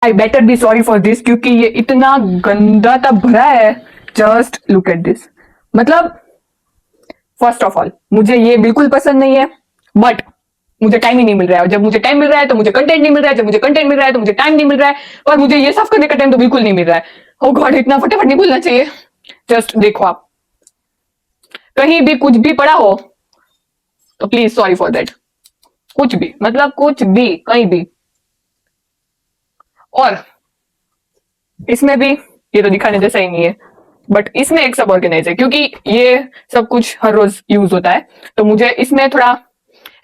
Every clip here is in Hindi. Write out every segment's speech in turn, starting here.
I better be sorry for this, क्योंकि ये इतना गंदा ता भरा है। Just look at this. मतलब फर्स्ट ऑफ ऑल मुझे ये बिल्कुल पसंद नहीं है, बट मुझे टाइम ही नहीं मिल रहा है। और जब मुझे टाइम मिल रहा है तो मुझे कंटेंट नहीं मिल रहा है, जब मुझे कंटेंट मिल रहा है तो मुझे टाइम नहीं मिल रहा है, और मुझे ये साफ करने का टाइम तो बिल्कुल नहीं मिल रहा है। ओ गॉड, इतना फटाफट नहीं बोलना चाहिए। जस्ट देखो, आप कहीं भी कुछ भी पड़ा हो तो प्लीज सॉरी फॉर दैट। कुछ भी, मतलब कुछ भी, कहीं भी। और इसमें भी ये तो दिखाने जैसा ही नहीं है, बट इसमें एक सब ऑर्गेनाइज है, क्योंकि ये सब कुछ हर रोज यूज होता है, तो मुझे इसमें थोड़ा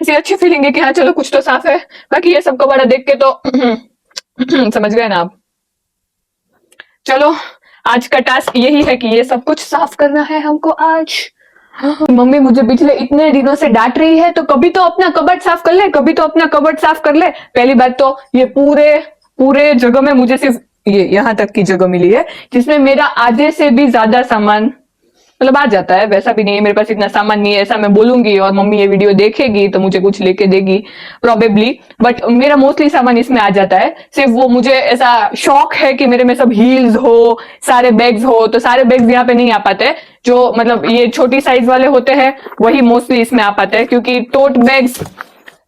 ऐसी अच्छी फीलिंग है कि हाँ चलो कुछ तो साफ है। बाकी ये सब कबाड़ा देख के तो समझ गए ना आप। चलो, आज का टास्क यही है कि ये सब कुछ साफ करना है हमको आज। मम्मी मुझे पिछले इतने दिनों से डांट रही है, तो कभी तो अपना कबर्ड साफ कर ले, कभी तो अपना कबर्ड साफ कर ले। पहली बात तो ये पूरे पूरे जगह में मुझे सिर्फ ये यहाँ तक की जगह मिली है जिसमें मेरा आधे से भी ज्यादा सामान मतलब आ जाता है। वैसा भी नहीं है, मेरे पास इतना सामान नहीं है ऐसा मैं बोलूंगी, और मम्मी ये वीडियो देखेगी तो मुझे कुछ लेके देगी प्रोबेबली, बट मेरा मोस्टली सामान इसमें आ जाता है। सिर्फ वो मुझे ऐसा शौक है कि मेरे में सब हील्स हो, सारे बैग्स हो, तो सारे बैग्स यहाँ पे नहीं आ पाते। जो मतलब ये छोटी साइज वाले होते हैं वही मोस्टली इसमें आ पाते हैं, क्योंकि टोट बैग्स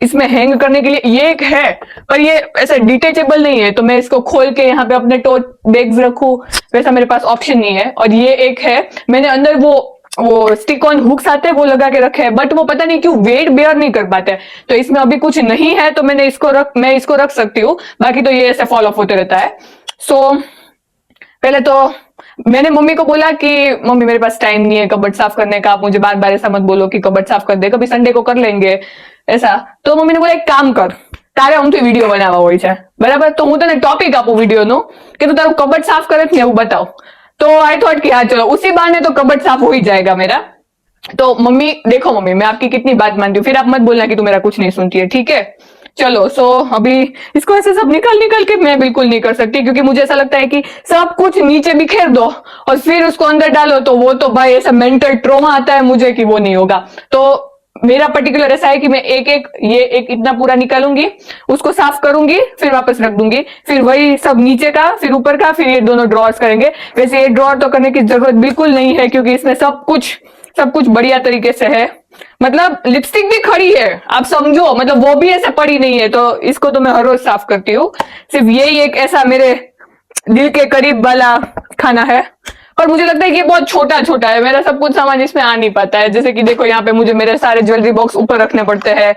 इसमें हैंग करने के लिए ये एक है, पर ये ऐसे डिटेचेबल नहीं है, तो मैं इसको खोल के यहाँ पे अपने टोट बैग्स रखूं वैसा मेरे पास ऑप्शन नहीं है। और ये एक है, मैंने अंदर वो स्टिक ऑन हुक्स आते हैं वो लगा के रखे हैं, बट वो पता नहीं क्यों वेट बेयर नहीं कर पाते, तो इसमें अभी कुछ नहीं है, तो मैं इसको रख सकती हूँ। बाकी तो ये ऐसे फॉल ऑफ होते रहता है। सो पहले तो मैंने मम्मी को बोला कि मम्मी मेरे पास टाइम नहीं है कबर्ड साफ करने का, आप मुझे बार बार ऐसा मत बोलो कि कबर्ड साफ कर दे, कभी संडे को कर लेंगे ऐसा। तो मम्मी ने बोला एक काम कर, તારે આમથી વિડીયો બનાવવા હોય છે બરાબર, તો હું તને ટોપિક આપું વિડીયોનો કે તું તારું કબર્ડ સાફ કરે છે ને એવું બતાવ। तो आई थॉट कि हाँ चलो उसी बहाने तो कबर्ड साफ हो ही जाएगा मेरा। तो मम्मी देखो, मम्मी मैं आपकी कितनी बात मानती हूँ, फिर आप मत बोलना कि तू मेरा कुछ नहीं सुनती है, ठीक है। चलो, सो अभी इसको ऐसे सब निकाल निकाल के मैं बिल्कुल नहीं कर सकती, क्योंकि मुझे ऐसा लगता है कि सब कुछ नीचे बिखेर दो और फिर उसको अंदर डालो, तो वो तो भाई ऐसा मेंटल ट्रोमा आता है मुझे कि वो नहीं होगा। तो मेरा पर्टिकुलर ऐसा है कि मैं ये एक इतना पूरा निकालूंगी, उसको साफ करूंगी, फिर वापस रख दूंगी, फिर वही सब नीचे का, फिर ऊपर का, फिर ये दोनों ड्रॉर्स करेंगे। वैसे ये ड्रॉर तो करने की जरूरत बिल्कुल नहीं है, क्योंकि इसमें सब कुछ बढ़िया तरीके से है। मतलब लिपस्टिक भी खड़ी है, आप समझो, मतलब वो भी ऐसे पड़ी नहीं है, तो इसको तो मैं हर रोज साफ करती हूँ। सिर्फ यही एक ऐसा मेरे दिल के करीब वाला खाना है, पर मुझे लगता है कि बहुत छोटा छोटा है, मेरा सब कुछ सामान इसमें आ नहीं पाता है। जैसे कि देखो, यहाँ पे मुझे मेरे सारे ज्वेलरी बॉक्स ऊपर रखने पड़ते हैं,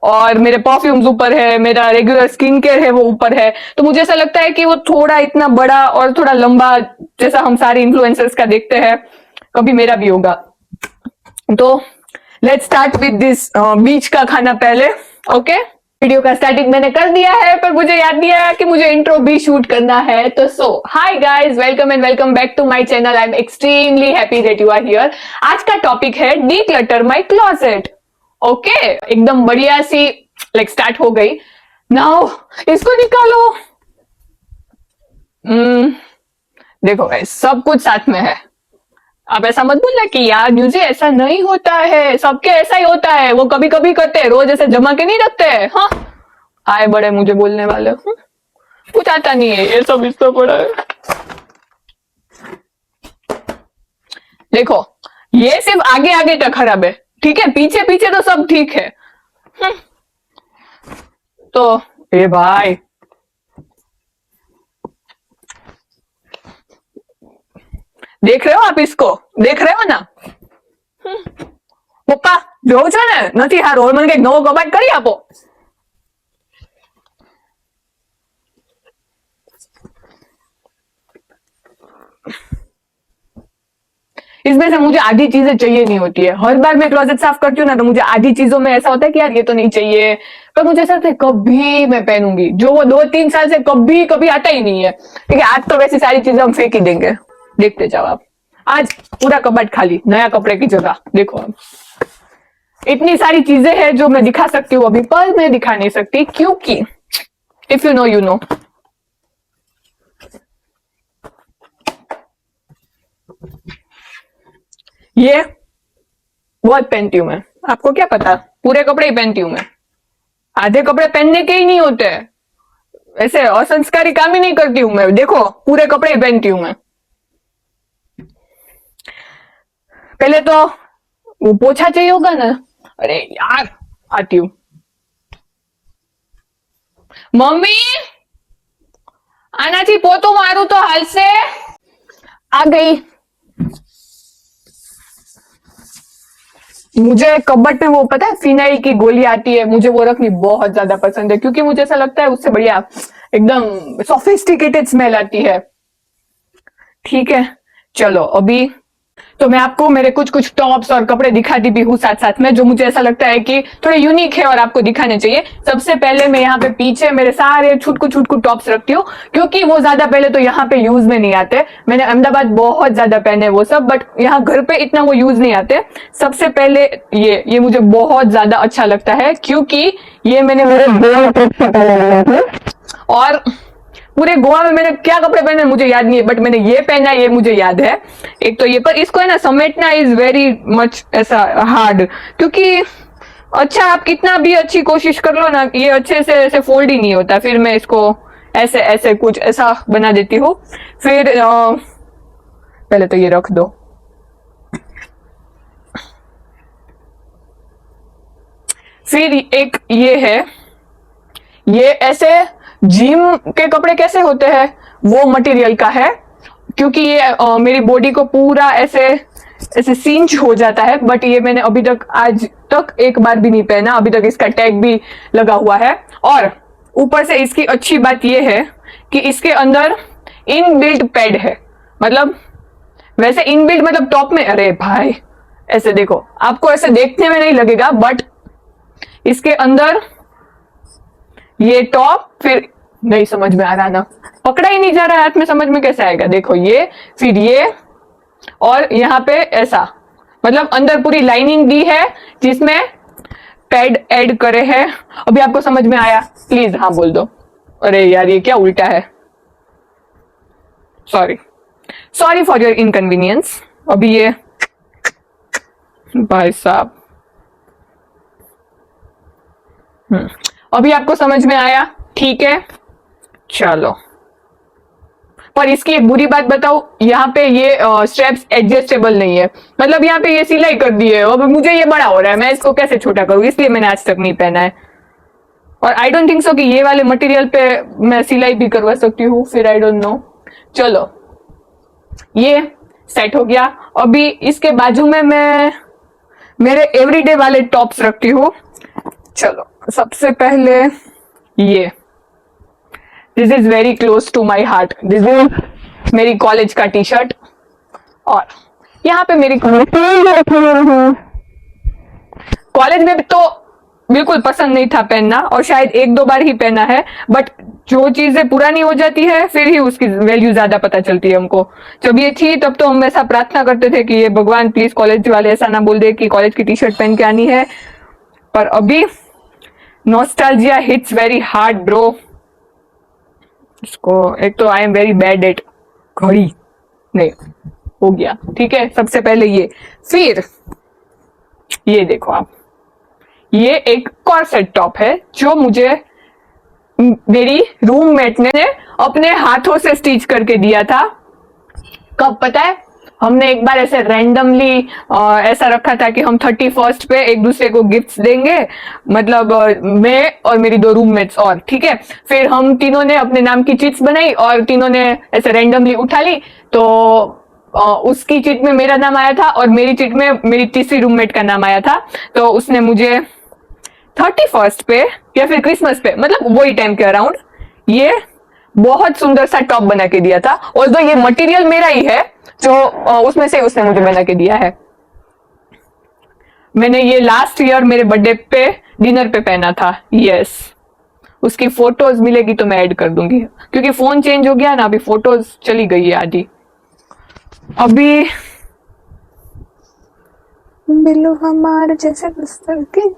और मेरे परफ्यूम्स ऊपर है, मेरा रेगुलर स्किन केयर है वो ऊपर है, तो मुझे ऐसा लगता है कि वो थोड़ा इतना बड़ा और थोड़ा लंबा जैसा हम सारे इन्फ्लुएंसर्स का देखते हैं, कभी मेरा भी होगा। तो लेट्स स्टार्ट विद दिस बीच का खाना पहले, ओके। वीडियो का स्टार्टिंग मैंने कर दिया है, पर मुझे याद नहीं आया कि मुझे इंट्रो भी शूट करना है। तो hi guys, welcome and welcome back to my channel. I am extremely happy that you are here. आज का टॉपिक है डीक्लटर माय क्लोजेट, ओके। एकदम बढ़िया सी लाइक स्टार्ट हो गई। नाउ इसको निकालो। देखो गाइस, सब कुछ साथ में है। आप ऐसा मत बोलना कि यार म्यूजिक ऐसा नहीं होता है, सबके ऐसा ही होता है, वो कभी कभी करते हैं, रोज ऐसे जमा के नहीं रखते हैं। हाँ, आए बड़े मुझे बोलने वाले, कुछ आता नहीं है, ये सब इसको पड़ा है। देखो, ये सिर्फ आगे आगे तक खराब है, ठीक है, पीछे पीछे तो सब ठीक है। तो ये भाई देख रहे हो, आप इसको देख रहे हो ना। પપ્પા જોઉં છો ને, નથી હારું, હવે મને કઈક નવો કબાટ કરી આપો। इसमें से मुझे आधी चीजें चाहिए नहीं होती है। हर बार मैं क्लोजेट साफ करती हूँ ना, तो मुझे आधी चीजों में ऐसा होता है कि यार ये तो नहीं चाहिए, पर मुझे ऐसा लगता है कभी मैं पहनूंगी, जो वो 2-3 साल से कभी कभी आता ही नहीं है। ठीक है, आज तो वैसी सारी चीजें हम फेंक ही देंगे, देखते जाओ आप। आज पूरा कबाट खाली, नया कपड़े की जगह। देखो आप, इतनी सारी चीजें हैं जो मैं दिखा सकती हूँ अभी, पर मैं दिखा नहीं सकती, क्योंकि if you know you know. ये बहुत पहनती हूं मैं, आपको क्या पता, पूरे कपड़े ही पहनती हूं मैं, आधे कपड़े पहनने के ही नहीं होते। ऐसे असंस्कारी काम ही नहीं करती हूं मैं, देखो पूरे कपड़े ही पहनती हूं मैं। पहले तो वो पोछा चाहिए होगा ना, अरे यार आती हूँ। मम्मी आनाથી પોતું મારું તો હાલશે? आ गई। मुझे कबट में वो पता है फिनाइल की गोली आती है, मुझे वो रखनी बहुत ज्यादा पसंद है, क्योंकि मुझे ऐसा लगता है उससे बढ़िया एकदम सोफिस्टिकेटेड स्मेल आती है। ठीक है चलो अभी तो मैं आपको मेरे कुछ कुछ टॉप्स और कपड़े दिखाती भी हूँ साथ साथ में, जो मुझे ऐसा लगता है कि थोड़े यूनिक है और आपको दिखाने चाहिए। सबसे पहले मैं यहाँ पे पीछे मेरे सारे छुटकू टॉप्स रखती हूँ, क्योंकि वो ज्यादा पहले तो यहाँ पे यूज में नहीं आते। मैंने अहमदाबाद बहुत ज्यादा पहने वो सब, बट यहाँ घर पे इतना वो यूज नहीं आते। सबसे पहले ये मुझे बहुत ज्यादा अच्छा लगता है, क्योंकि ये मैंने मेरे और पूरे गोवा में मैंने क्या कपड़े पहने मुझे याद नहीं है, बट मैंने ये पहना ये मुझे याद है। एक तो ये, पर इसको है ना समेटना इज वेरी मच ऐसा हार्ड, क्योंकि अच्छा आप कितना भी अच्छी कोशिश कर लो ना, ये अच्छे से ऐसे फोल्ड ही नहीं होता। फिर मैं इसको ऐसे ऐसे कुछ ऐसा बना देती हूँ। फिर पहले तो ये रख दो। फिर एक ये है, ये ऐसे जिम के कपड़े कैसे होते हैं वो मटेरियल का है, क्योंकि ये मेरी बॉडी को पूरा ऐसे ऐसे सींच हो जाता है। बट ये मैंने अभी तक आज तक एक बार भी नहीं पहना, अभी तक इसका टैग भी लगा हुआ है। और ऊपर से इसकी अच्छी बात ये है कि इसके अंदर इनबिल्ट पैड है, मतलब वैसे इनबिल्ट मतलब टॉप में, अरे भाई ऐसे देखो, आपको ऐसे देखने में नहीं लगेगा, बट इसके अंदर ये टॉप, फिर नहीं समझ में आ रहा ना, पकड़ा ही नहीं जा रहा हाथ में, समझ में कैसे आएगा। देखो ये, फिर ये, और यहाँ पे ऐसा, मतलब अंदर पूरी लाइनिंग दी है जिसमें पैड ऐड करे हैं। अभी आपको समझ में आया? प्लीज हाँ बोल दो। अरे यार ये क्या उल्टा है, सॉरी फॉर योर इनकन्वीनियंस। अभी ये भाई साहब अभी आपको समझ में आया? ठीक है चलो। पर इसकी एक बुरी बात बताओ, यहाँ पे ये स्ट्रैप्स एडजस्टेबल नहीं है, मतलब यहाँ पे ये सिलाई कर दी है। अब मुझे ये बड़ा हो रहा है, मैं इसको कैसे छोटा करूँ, इसलिए मैंने आज तक नहीं पहना है। और आई डोंट थिंक सो कि ये वाले मटेरियल पे मैं सिलाई भी करवा सकती हूँ, फिर आई डोंट नो। चलो ये सेट हो गया। अभी इसके बाजू में मैं मेरे एवरीडे वाले टॉप्स रखती हूँ। चलो सबसे पहले ये, this is very close to my heart, this is मेरी कॉलेज का टी शर्ट। और यहाँ पे मेरी कॉलेज में तो बिल्कुल पसंद नहीं था पहनना, और शायद एक दो बार ही पहना है, बट जो चीजें पुरानी हो जाती है फिर ही उसकी वैल्यू ज्यादा पता चलती है हमको। जब ये थी तब तो हम ऐसा प्रार्थना करते थे कि ये भगवान प्लीज कॉलेज वाले ऐसा ना बोल दे कि कॉलेज की टी शर्ट पहन के आनी है। पर अभी nostalgia hits very hard bro. इसको एक तो आई एम वेरी बैड एट घड़ी, नहीं हो गया ठीक है। सबसे पहले ये, फिर ये देखो आप, ये एक कॉर्सेट टॉप है जो मुझे मेरी रूममेट ने अपने हाथों से स्टिच करके दिया था। कब पता है, हमने एक बार ऐसे रैंडमली ऐसा रखा था कि हम 31st पे एक दूसरे को गिफ्ट्स देंगे, मतलब मैं और मेरी दो रूममेट्स, और ठीक है। फिर हम तीनों ने अपने नाम की चिट्स बनाई और तीनों ने ऐसे रैंडमली उठा ली, तो उसकी चिट में मेरा नाम आया था और मेरी चिट में मेरी तीसरी रूममेट का नाम आया था। तो उसने मुझे 31st पे या फिर क्रिसमस पे, मतलब वही टाइम के अराउंड, ये बहुत सुंदर सा टॉप बना के दिया था। और तो ये मटेरियल मेरा ही है, जो उसमें से उसने मुझे बना के दिया है। मैंने ये लास्ट ईयर मेरे बर्थडे पे डिनर पे पहना था। यस, उसकी फोटोज मिलेगी तो मैं ऐड कर दूंगी, क्योंकि फोन चेंज हो गया ना, अभी फोटोज चली गई है आधी। अभी बिल्लू हमारे जैसे बिस्तर की,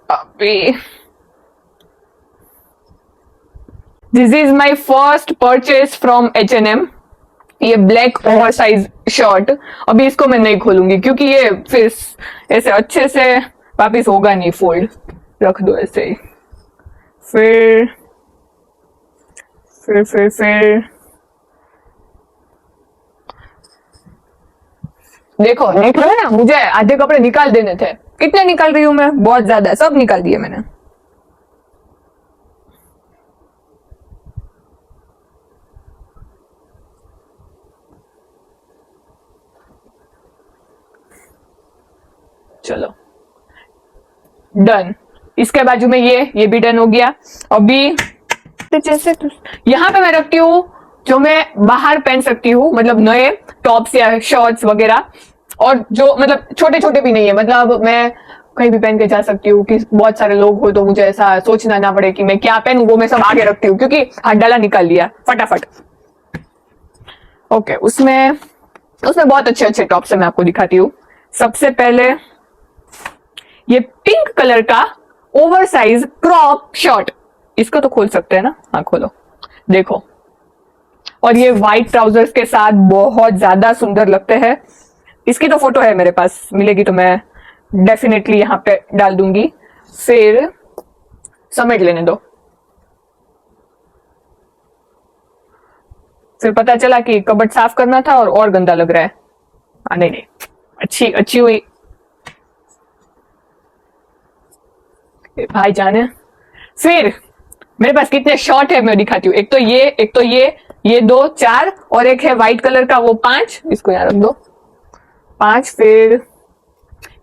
अभी this is my first purchase from H&M। ये ब्लैक ओवर साइज शर्ट, अभी इसको मैं नहीं खोलूंगी क्योंकि ये फिर ऐसे अच्छे से वापिस होगा नहीं फोल्ड, रख दो ऐसे ही। फिर फिर देखो देख रहे हैं ना, मुझे आधे कपड़े निकाल देने थे। कितने निकाल रही हूँ मैं? बहुत ज्यादा, सब निकाल दिए मैंने। चलो डन। इसके बाजू में ये भी डन हो गया। अभी जैसे यहाँ पे मैं रखती हूँ जो मैं बाहर पहन सकती हूँ, मतलब नए टॉप्स या शर्ट्स वगैरह, और जो मतलब छोटे छोटे भी नहीं है, मतलब मैं कहीं भी पहन के जा सकती हूँ कि बहुत सारे लोग हो तो मुझे ऐसा सोचना ना पड़े कि मैं क्या पहनूं। वो मैं सब आगे रखती हूँ क्योंकि हाथ डाला निकाल लिया फटाफट। ओके, उसमें उसमें बहुत अच्छे अच्छे टॉप्स है, मैं आपको दिखाती हूँ। सबसे पहले ये पिंक कलर का ओवर साइज क्रॉप शर्ट, इसको तो खोल सकते हैं ना? हाँ खोलो, देखो। और ये व्हाइट ट्राउजर्स के साथ बहुत ज्यादा सुंदर लगते हैं। इसकी तो फोटो है मेरे पास, मिलेगी तो मैं डेफिनेटली यहां पे डाल दूंगी। फिर समेट लेने दो। फिर पता चला कि कबर्ड साफ करना था और गंदा लग रहा है। नहीं नहीं, अच्छी अच्छी हुई भाई जाने। फिर मेरे पास कितने शॉर्ट है मैं दिखाती हूँ। एक तो ये दो, चार, और एक है व्हाइट कलर का, वो 5। इसको यहाँ रख दो, 5। फिर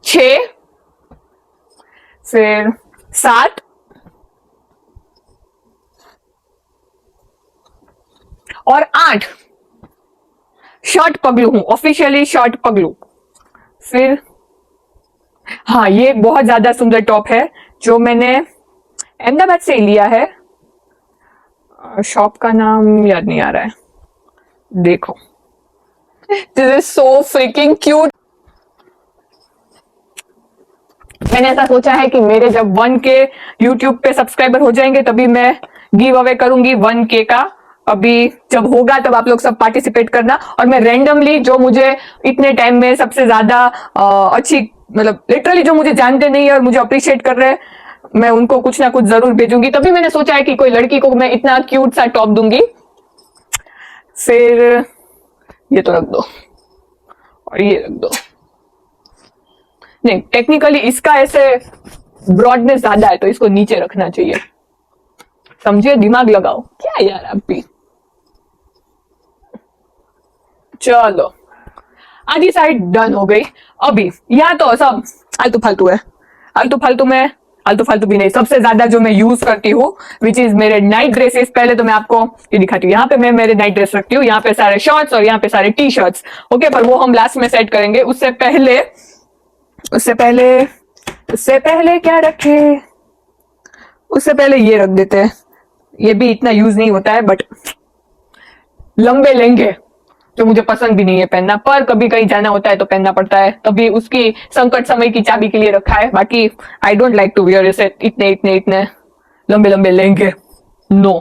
6, फिर 7, और 8 शॉर्ट पगलू हूं, ऑफिशियली शॉर्ट पगलू। फिर हाँ, ये बहुत ज्यादा सुंदर टॉप है जो मैंने अहमदाबाद से लिया है। शॉप का नाम याद नहीं आ रहा है, देखो। This is so freaking cute. मैंने ऐसा सोचा है कि मेरे जब 1K यूट्यूब पे सब्सक्राइबर हो जाएंगे तभी मैं गिव अवे करूंगी 1K का। अभी जब होगा तब आप लोग सब पार्टिसिपेट करना, और मैं रैंडमली जो मुझे इतने टाइम में सबसे ज्यादा अच्छी, मतलब लिटरली जो मुझे जानते नहीं है और मुझे अप्रिशिएट कर रहे हैं, मैं उनको कुछ ना कुछ जरूर भेजूंगी। तभी मैंने सोचा है कि कोई लड़की को मैं इतना क्यूट सा टॉप दूंगी। फिर ये तो रख दो, और ये रख दो। नहीं, टेक्निकली इसका ऐसे ब्रॉडनेस ज्यादा है तो इसको नीचे रखना चाहिए, समझे? दिमाग लगाओ क्या यार आप भी। चलो, आधी साइड डन हो गई। अभी या तो सब आलतू फालतू है, आलतू फालतू भी नहीं, सबसे ज्यादा जो मैं यूज करती हूँ विच इज मेरे नाइट ड्रेसेस। पहले तो मैं आपको ये दिखाती हूँ। यहाँ पे मैं मेरे नाइट ड्रेस रखती हूँ, यहाँ पे सारे शॉर्ट्स और यहाँ पे सारे टी शर्ट्स। ओके, पर वो हम लास्ट में सेट करेंगे। उससे पहले क्या रखे? उससे पहले ये रख देते हैं। ये भी इतना यूज नहीं होता है, बट लंबे लहंगे जो मुझे पसंद भी नहीं है पहनना, पर कभी कहीं जाना होता है तो पहनना पड़ता है, तभी उसकी संकट समय की चाबी के लिए रखा है। बाकी I don't like to wear इसे इतने लंबे लंबे लहंगे, नो।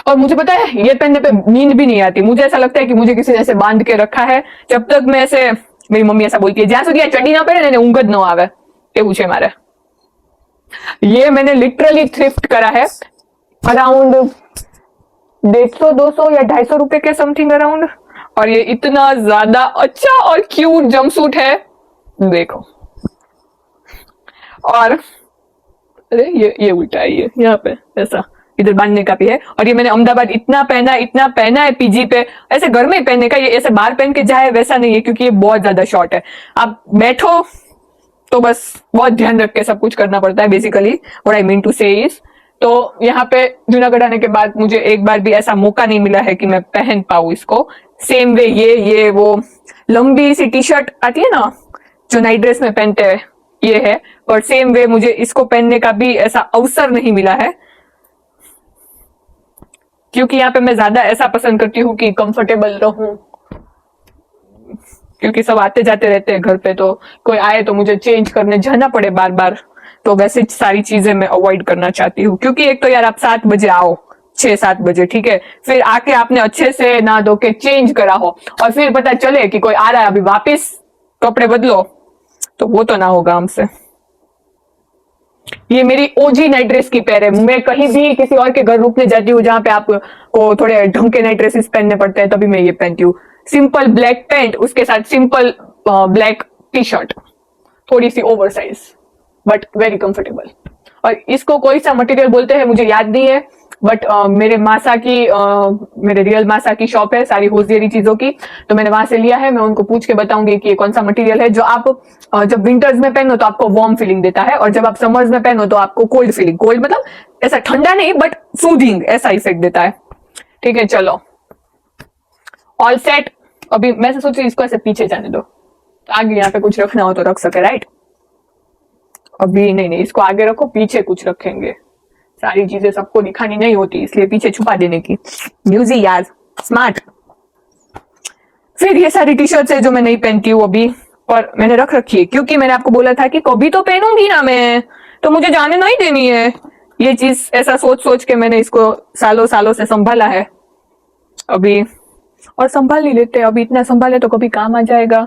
और मुझे पता है ये पहनने पे नींद भी नहीं आती। मुझे ऐसा लगता है कि मुझे किसी ने ऐसे बांध के रखा है। जब तक मैं ऐसे, मेरी मम्मी ऐसा बोलती है, ज्यादा સુધી चड्डी ना पहने ने ઊંઘ જ ન આવે, એવું છે મારે। ये मैंने लिटरली थ्रिफ्ट करा है, अराउंड 150, 200 या 250 रुपए के समथिंग अराउंड। और ये इतना ज्यादा अच्छा और क्यूट जंपसूट है, देखो। और अरे ये उल्टा है, ये यहाँ पे ऐसा इधर बांधने का भी है। और ये मैंने अहमदाबाद इतना पहना है पीजी पे, ऐसे घर में ही पहनने का। ये ऐसे बाहर पहन के जाए वैसा नहीं है, क्योंकि ये बहुत ज्यादा शॉर्ट है। आप बैठो तो बस बहुत ध्यान रख के सब कुछ करना पड़ता है। Basically what I mean to say is, तो यहाँ पे जूनागढ़ आने के बाद मुझे एक बार भी ऐसा मौका नहीं मिला है कि मैं पहन पाऊँ इसको। सेम वे ये वो लंबी सी टी शर्ट आती है ना जो नाइट ड्रेस में पहनते हैं, ये है। और सेम वे मुझे इसको पहनने का भी ऐसा अवसर नहीं मिला है, क्योंकि यहाँ पे मैं ज्यादा ऐसा पसंद करती हूँ कि कंफर्टेबल रहूं, क्योंकि सब आते जाते रहते हैं घर पे, तो कोई आए तो मुझे चेंज करने जाना पड़े बार बार। तो वैसे सारी चीजें मैं अवॉइड करना चाहती हूँ, क्योंकि एक तो यार आप 7 बजे आओ, 6-7 बजे, ठीक है, फिर आके आपने अच्छे से नहा धो के चेंज करा हो, और फिर पता चले कि कोई आ रहा है अभी, वापिस कपड़े बदलो, तो वो तो ना होगा हमसे। ये मेरी ओजी नाइट ड्रेस की पेयर है। मैं कहीं भी किसी और के घर रुकने जाती हूँ जहां पे आपको थोड़े ढंग के नाइट ड्रेसेस पहनने पड़ते हैं, तभी मैं ये पहनती हूँ। सिंपल ब्लैक पैंट, उसके साथ सिंपल ब्लैक टी शर्ट, थोड़ी सी over size, but very comfortable. और इसको कोई सा मटेरियल बोलते हैं मुझे याद नहीं है, बट मेरे मासा की मेरे रियल मासा की शॉप है सारी होजियरी चीजों की, तो मैंने वहां से लिया है। मैं उनको पूछ के बताऊंगी कि ये कौन सा मटेरियल है जो आप जब विंटर्स में पहनो तो आपको वार्म फीलिंग देता है, और जब आप समर्स में पहनो तो आपको कोल्ड फीलिंग, कोल्ड मतलब ऐसा ठंडा नहीं बट सूदिंग ऐसा इफेक्ट देता है। ठीक है, चलो ऑल सेट। अभी मैं से सोच रही इसको ऐसे पीछे जाने दो, तो आगे यहाँ पे कुछ रखना हो तो रख सके, राइट। अभी नहीं, इसको आगे रखो, पीछे कुछ रखेंगे। सारी चीजें सबको दिखानी नहीं होती, इसलिए पीछे छुपा देने की। म्यूजिक यार, स्मार्ट। फिर ये सारी टी शर्ट्स है जो मैं नहीं पहनती हूँ अभी, और मैंने रख रखी है क्योंकि मैंने आपको बोला था कि कभी तो पहनूंगी ना मैं, तो मुझे जाने नहीं देनी है। ये चीज ऐसा सोच सोच के मैंने इसको सालों सालों से संभाला है अभी, और संभाल ही लेते हैं। अभी इतना संभाले तो कभी काम आ जाएगा।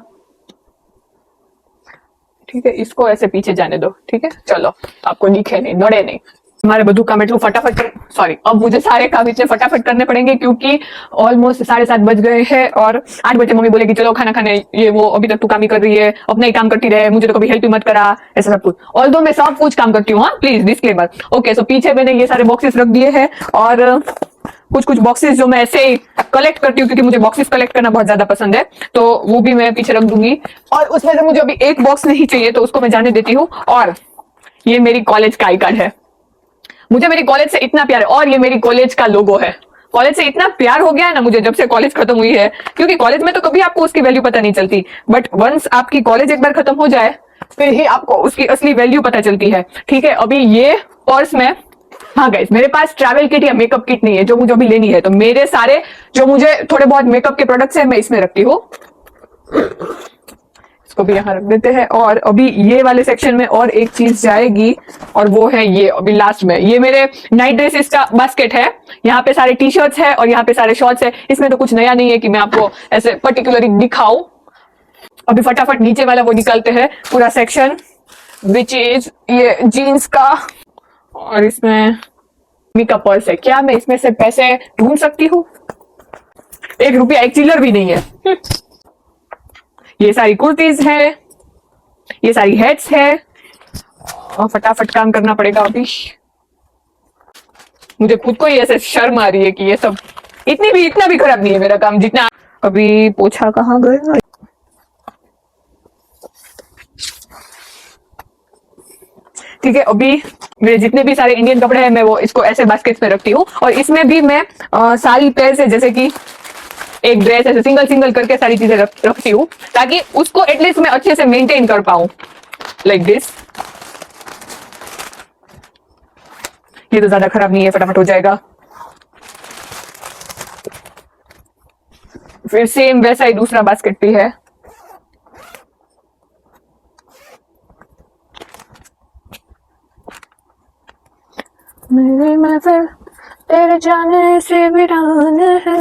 ठीक है, इसको ऐसे पीछे जाने दो। ठीक है, चलो, आपको दिखे नहीं, नड़े नहीं। हमारे बधु काम એટલું फटाफट सॉरी, अब मुझे सारे काम इतने फटाफट करने पड़ेंगे क्योंकि ऑलमोस्ट 7:30 बज गए हैं, और 8 बजे मम्मी बोलेगी चलो खाना खाने, ये वो, अभी तक तू काम ही कर रही है, अपना ही काम करती रहे, मुझे तो कभी हेल्प ही मत करा, ऐसा सब कुछ। ऑल्दो मैं सब कुछ काम करती हूँ, हाँ प्लीज डिस्क्लेमर। ओके, सो पीछे मैंने ये सारे बॉक्सेस रख दिए हैं, और कुछ कुछ बॉक्सेस जो मैं ऐसे कलेक्ट करती हूँ क्योंकि मुझे बॉक्सेस कलेक्ट करना बहुत ज्यादा पसंद है, तो वो भी मैं पीछे रख दूंगी। और उसमें से मुझे अभी एक बॉक्स नहीं चाहिए तो उसको मैं जाने देती हूँ। और ये मेरी कॉलेज का आई कार्ड है, मुझे मेरी कॉलेज से इतना प्यार है, और ये मेरी कॉलेज का लोगो है। कॉलेज से इतना प्यार हो गया है ना मुझे जब से कॉलेज खत्म हुई है, क्योंकि कॉलेज में तो कभी आपको उसकी वैल्यू पता नहीं चलती, बट वंस आपकी कॉलेज एक बार खत्म हो जाए फिर ही आपको उसकी असली वैल्यू पता चलती है। ठीक है, अभी ये पर्स में, हाँ गाइस, मेरे पास ट्रैवल किट या मेकअप किट नहीं है जो मुझे अभी लेनी है, तो मेरे सारे जो मुझे थोड़े बहुत मेकअप के प्रोडक्ट्स है मैं इसमें रखती हूँ। इसको भी यहाँ रख देते हैं। और अभी ये वाले सेक्शन में और एक चीज जाएगी, और वो है ये अभी लास्ट में, ये मेरे नाइट ड्रेसेस का बास्केट है। यहाँ पे सारे टी शर्ट्स है और यहाँ पे सारे शॉर्ट्स है। इसमें तो कुछ नया नहीं है कि मैं आपको ऐसे पर्टिकुलरली दिखाऊं। अभी फटाफट नीचे वाला वो निकालते हैं पूरा सेक्शन, विच इज ये जीन्स का, और इसमें मम्मी का पर्स है। क्या मैं इसमें से पैसे ढूंढ सकती हूँ? 1 रुपया, एक चिल्लर भी नहीं है। ये सारी कुर्तीज है, ये सारी हेड्स है, और फटाफट काम करना पड़ेगा अभी। मुझे खुद को ही ऐसे शर्म आ रही है कि ये सब इतना भी खराब नहीं है मेरा काम जितना। अभी पोछा कहाँ गया? ठीक है, अभी मेरे जितने भी सारे इंडियन कपड़े हैं मैं वो इसको ऐसे बास्केट्स में रखती हूँ, और इसमें भी मैं सारी पेयर से, जैसे कि एक ड्रेस ऐसे सिंगल सिंगल करके सारी चीजें रखती हूँ, ताकि उसको एटलीस्ट मैं अच्छे से मेंटेन कर पाऊं, लाइक दिस। ये तो ज्यादा खराब नहीं है, फटाफट हो जाएगा। फिर सेम वैसा ही दूसरा बास्केट भी है। मेरी महफिल तेरे जाने से वीरान है।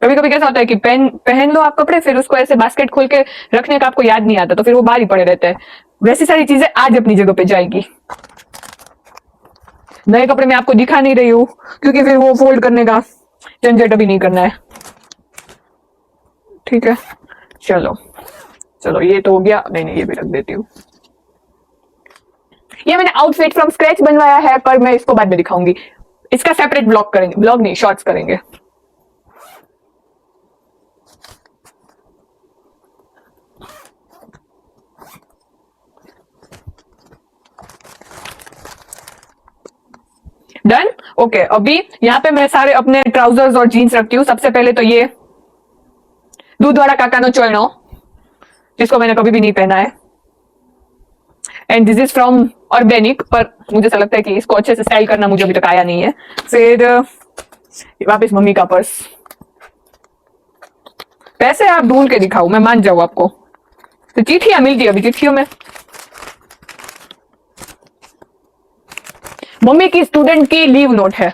कभी कभी कैसा होता है कि पहन लो आप कपड़े, फिर उसको ऐसे बास्केट खोल के रखने का आपको याद नहीं आता, तो फिर वो बाहर ही पड़े रहते हैं। वैसी सारी चीजें आज अपनी जगह पे जाएगी। नए कपड़े मैं आपको दिखा नहीं रही हूँ क्योंकि फिर वो फोल्ड करने का झंझट अभी नहीं करना है। ठीक है, चलो चलो, ये तो हो गया। नहीं, ये भी रख देती हूँ। ये मैंने आउटफिट फ्रॉम स्क्रैच बनवाया है, पर मैं इसको बाद में दिखाऊंगी। इसका सेपरेट ब्लॉग करेंगे, ब्लॉग नहीं, शॉर्ट्स करेंगे। Done, okay. अभी यहाँ पे मैं सारे अपने ट्राउजर्स और जीन्स रखती हूँ। सबसे पहले तो ये दूधवाड़ा काकानो चोयनो, जिसको मैंने कभी भी नहीं पहना है, and this is from organic, पर मुझे ऐसा लगता है कि इसको अच्छे से स्टाइल करना मुझे अभी तक आया नहीं है। फिर वापस मम्मी का पर्स। पैसे आप ढूंढ के दिखाओ, मैं मान जाऊँ आपको। तो चिट्ठियां मिलती है अभी, चिट्ठियों में मम्मी की स्टूडेंट की लीव नोट है,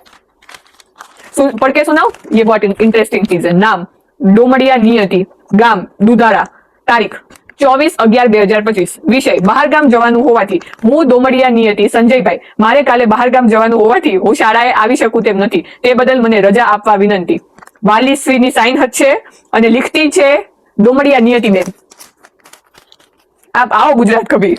पढ़ के सुनाओ। ये बहुत इंटरेस्टिंग चीज है। नाम डोमड़िया नियति, गाम दुधारा, तारीख 24/11/2025 વિષય બહારગામ જવાનું હોવાથી હું દોમડિયા નિયતિ સંજયભાઈ મારે કાલે બહારગામ જવાનું હોવાથી હું શાળાએ આવી શકું તેમ નથી તે બદલ મને રજા આપવા વિનંતી. વાલીશ્રીની સાઇન છે અને લિખતી છે દોમડિયા નિયતિબેન. આપ आओ गुजरात कभी.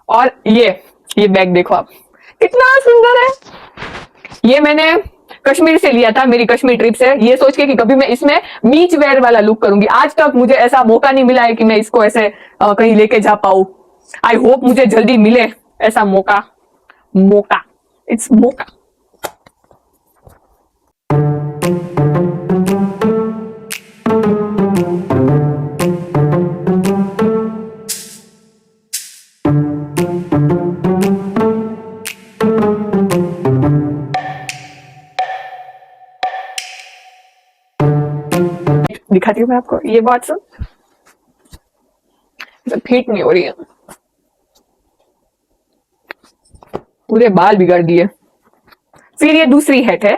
और ये बैग देखो आप, कितना सुंदर है. ये मैंने कश्मीर से लिया था, मेरी कश्मीर ट्रिप से, ये सोच के कि कभी मैं इसमें बीच वेयर वाला लुक करूंगी. आज तक मुझे ऐसा मौका नहीं मिला है कि मैं इसको ऐसे कहीं लेके जा पाऊं. आई होप मुझे जल्दी मिले ऐसा मौका. इट्स मौका. दिखाती हूँ मैं आपको, ये बहुत फिट नहीं हो रही है, पूरे बाल बिगाड़ दिए. फिर ये दूसरी हैट है,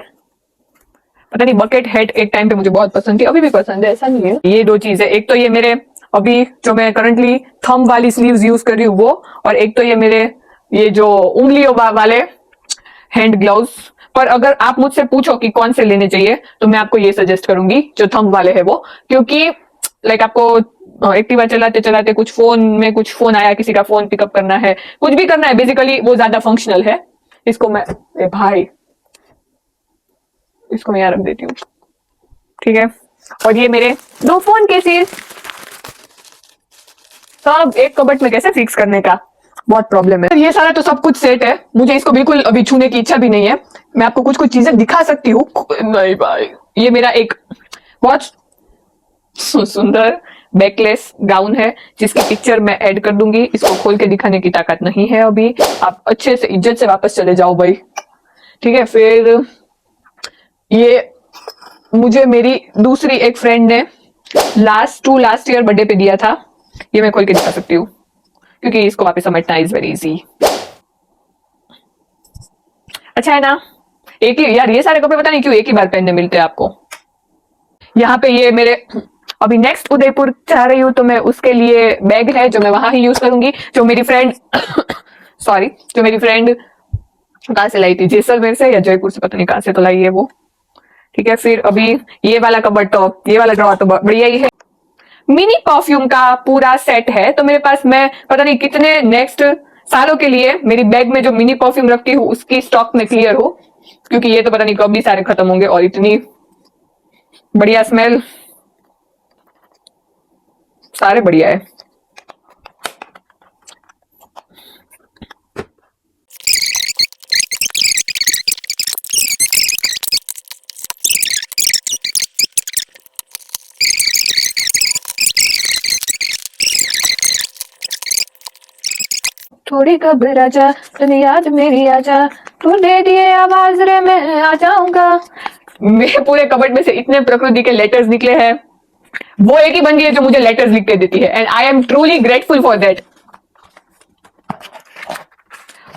पता नहीं, बकेट हैट. एक टाइम पे मुझे बहुत पसंद थी, अभी भी पसंद है, ऐसा नहीं है. ये दो चीजें, एक तो ये मेरे अभी जो मैं करंटली थंब वाली स्लीव्स यूज कर रही हूँ वो, और एक तो ये मेरे ये जो उंगलियों वाले हैंड ग्लव्स. पर अगर आप मुझसे पूछो कि कौन से लेने चाहिए तो मैं आपको ये सजेस्ट करूंगी जो थंब वाले है वो, क्योंकि लाइक आपको एक्टिवा चलाते चलाते कुछ फोन आया, किसी का फोन पिकअप करना है, कुछ भी करना है, बेसिकली वो ज्यादा फंक्शनल है. इसको मैं भाई इसको मैं यहाँ रख देती हूँ, ठीक है. और ये मेरे 2 फोन केसेस, सब एक कबर्ड में कैसे फिक्स करने का बहुत प्रॉब्लम है. ये सारा तो सब कुछ सेट है, मुझे इसको बिल्कुल अभी छूने की इच्छा भी नहीं है. मैं आपको कुछ चीजें दिखा सकती हूँ. नहीं भाई, ये मेरा एक बहुत सुंदर बैकलेस गाउन है जिसकी पिक्चर मैं ऐड कर दूंगी. इसको खोल के दिखाने की ताकत नहीं है अभी, आप अच्छे से इज्जत से वापस चले जाओ भाई, ठीक है. फिर ये मुझे मेरी दूसरी एक फ्रेंड ने लास्ट ईयर बर्थडे पे दिया था. ये मैं खोल के दिखा सकती हूँ क्योंकि इसको वापस समेटना इज वेरी इजी. अच्छा है ना. एक ही यार, ये सारे कपड़े पता नहीं क्यों एक ही बार पहनने मिलते हैं आपको. यहाँ पे ये मेरे अभी नेक्स्ट उदयपुर जा रही हूँ तो मैं उसके लिए बैग है जो मैं वहां ही यूज करूंगी. जो मेरी फ्रेंड कहाँ से लाई थी, जैसलमेर से या जयपुर से, पता नहीं कहाँ से तो लाई है वो, ठीक है. फिर अभी ये वाला कबर्ड तो, ये वाला ड्रॉर तो बढ़िया ही है. मिनी परफ्यूम का पूरा सेट है, तो मेरे पास, मैं पता नहीं कितने नेक्स्ट सालों के लिए मेरी बैग में जो मिनी परफ्यूम रखती हूँ उसकी स्टॉक में क्लियर हो, क्योंकि ये तो पता नहीं कब भी सारे खत्म होंगे. और इतनी बढ़िया स्मेल, सारे बढ़िया है. थोड़ी घबरा जा, तने याद मेरी आजा, तू दे दिए आवाज रे मैं आ जाऊंगा. मेरे पूरे कबर्ड में से इतने प्रकृति के लेटर्स निकले हैं, वो एक ही बन गई है जो मुझे लेटर्स लिख के देती है, and I am truly grateful for that.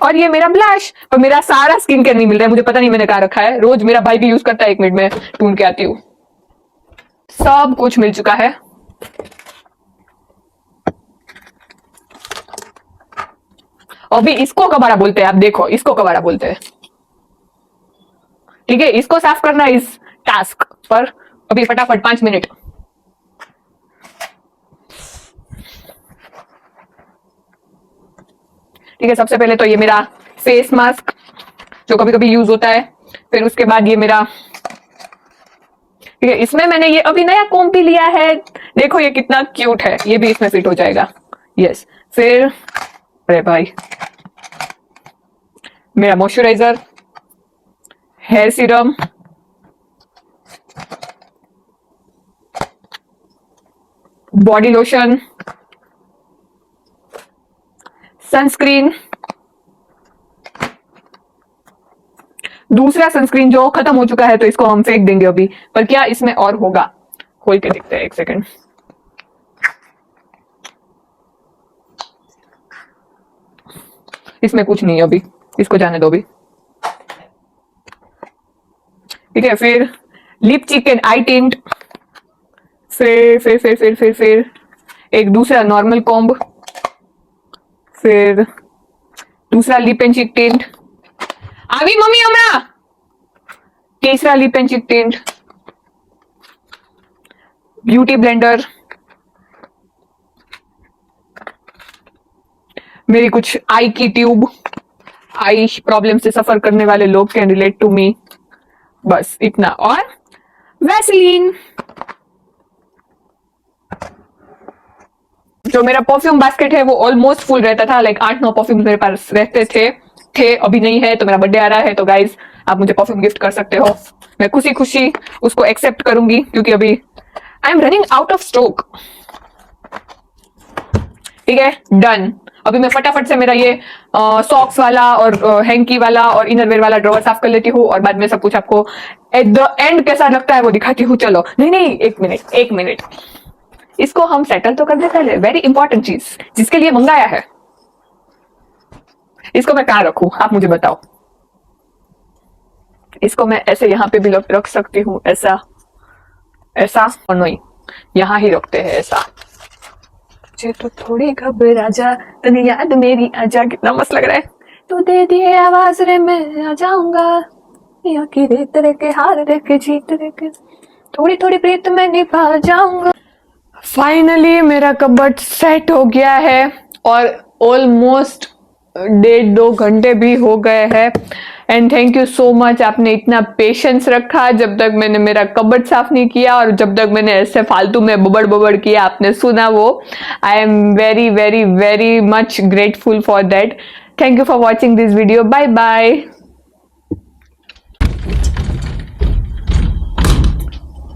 और ये मेरा ब्लश, और मेरा सारा स्किन केयर नहीं मिल रहा है, मुझे पता नहीं मैंने कहा रखा है. रोज मेरा भाई भी यूज करता है, 1 मिनट में ढूंढ के आती हूँ. सब कुछ मिल चुका है. अभी इसको कबाड़ा बोलते हैं, आप देखो, इसको कबाड़ा बोलते हैं, ठीक है. इसको साफ करना इस टास्क पर अभी फटाफट 5 मिनट. ठीक है. सबसे पहले तो ये मेरा फेस मास्क जो कभी कभी यूज होता है. फिर उसके बाद ये मेरा, ठीक है, इसमें मैंने ये अभी नया कोम भी लिया है, देखो ये कितना क्यूट है, ये भी इसमें फिट हो जाएगा. यस. फिर अरे भाई, मेरा moisturizer, hair serum, body lotion, sunscreen. दूसरा सनस्क्रीन जो खत्म हो चुका है तो इसको हम फेंक देंगे अभी, पर क्या इसमें और होगा, खोल के देखते हैं, 1 सेकंड. इसमें कुछ नहीं है अभी, इसको जाने दो अभी। ठीक है, फिर लिप चिकन आई टिंट, फिर एक दूसरा नॉर्मल कॉम्ब, फिर दूसरा लिप एंड चिक टिंट, आवी मम्मी हमारा, तीसरा लिप एंड चिक टिंट, ब्यूटी ब्लेंडर, मेरी कुछ आई की ट्यूब, आई प्रॉब्लम से सफर करने वाले लोग कैन रिलेट टू मी, बस इतना, और वैसलीन। जो मेरा परफ्यूम बास्केट है वो ऑलमोस्ट फुल रहता था, लाइक 8-9 परफ्यूम मेरे पास रहते थे, अभी नहीं है, तो मेरा बर्थडे आ रहा है, तो गाइज आप मुझे परफ्यूम गिफ्ट कर सकते हो, मैं खुशी खुशी उसको एक्सेप्ट करूंगी, क्योंकि अभी I am running out of stock. ठीक है, डन। अभी मैं फटाफट से मेरा ये सॉक्स वाला और हैंकी वाला और इनरवेयर वाला ड्रॉवर साफ कर लेती हूँ, और बाद में सब कुछ आपको एट द एंड कैसा लगता है वो दिखाती हूँ। चलो, नहीं, एक मिनट, इसको हम सेटल तो कर दे पहले। वेरी इंपॉर्टेंट चीज जिसके लिए मंगाया है, इसको मैं कहाँ रखूं, आप मुझे बताओ। इसको मैं ऐसे यहाँ पे भी रख सकती हूँ, ऐसा और नहीं, यहाँ ही रखते हैं ऐसा। मुझे तो थोड़ी घबरा जा, तने याद मेरी आजा, कितना मस्त लग रहा है। तो दे दिए आवाज रे मैं आ जाऊंगा, या की रेत रे के हार रे के जीत रे के, थोड़ी थोड़ी प्रीत में निभा जाऊंगा। फाइनली मेरा कबर्ड सेट हो गया है, और ऑलमोस्ट 1.5-2 घंटे भी हो गए हैं। And thank you so much, आपने इतना पेशेंस रखा जब तक मैंने मेरा कबर्ड साफ नहीं किया, और जब तक मैंने ऐसे फालतू में बबड़ किया, आपने सुना वो। I am very very very much grateful for that. Thank you for watching this video. Bye bye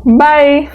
bye.